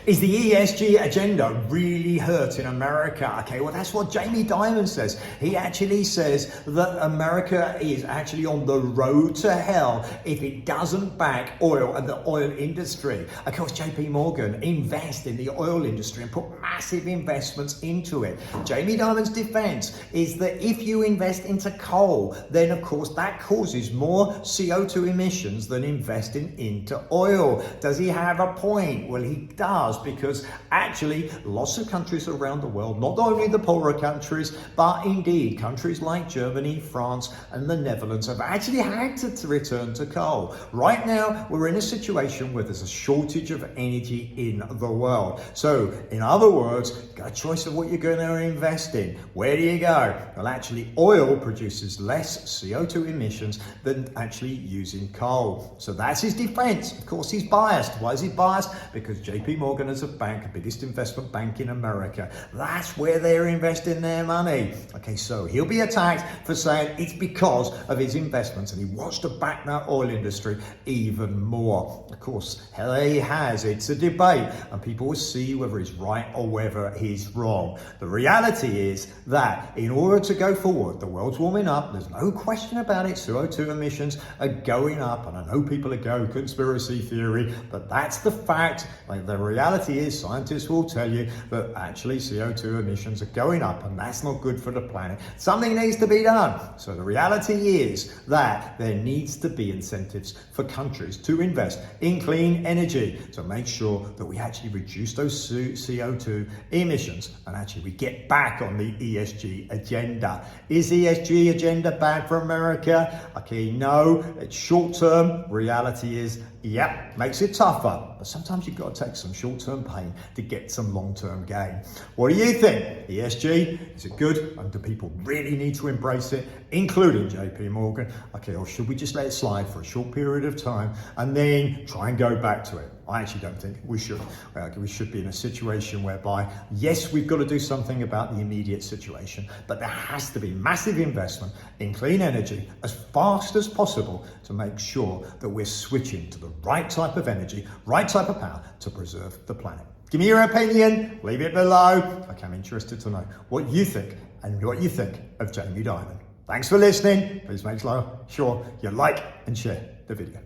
Is the ESG agenda really hurting America? Okay, well, that's what Jamie Dimon says. He actually says that America is actually on the road to hell if it doesn't back oil and the oil industry. Of course, JP Morgan invest in the oil industry and put massive investments into it. Jamie Dimon's defense is that if you invest into coal, then of course that causes more CO2 emissions than investing into oil. Does he have a point? Well, he does, because actually lots of countries around the world, not only the poorer countries, but indeed countries like Germany, France, and the Netherlands have actually had to return to coal. Right now, we're in a situation where there's a shortage of energy in the world. So, in other words, got a choice of what you're going to invest in. Where do you go? Well, actually, oil produces less CO2 emissions than actually using coal. So that's his defense. Of course, he's biased. Why is he biased? Because JP Morgan as a bank, the biggest investment bank in America, that's where they're investing their money. Okay, so he'll be attacked for saying it's because of his investments and he wants to back that oil industry even more. Of course, he has. It's a debate and people will see whether he's right or whether he's wrong. The reality is that in order to go forward, the world's warming up. There's no question about it. CO2 emissions are going up, and I know people are going conspiracy theory, but that's the fact. Like, the reality is, scientists will tell you that actually CO2 emissions are going up, and that's not good for the planet. Something needs to be done. So the reality is that there needs to be incentives for countries to invest in clean energy to make sure that we actually reduce those CO2 emissions and actually we get back on the ESG agenda. Is ESG agenda bad for America? Okay, no. It's short term. Reality is, yep, makes it tougher. But sometimes you've got to take some short-term pain to get some long-term gain. What do you think? ESG, is it good? And do people really need to embrace it, including JP Morgan? Okay, or should we just let it slide for a short period of time and then try and go back to it? I actually don't think we should. We should be in a situation whereby, yes, we've got to do something about the immediate situation, but there has to be massive investment in clean energy as fast as possible to make sure that we're switching to the right type of energy, right type of power to preserve the planet. Give me your opinion, leave it below. Okay, I'm interested to know what you think and what you think of Jamie Dimon. Thanks for listening. Please make sure you like and share the video.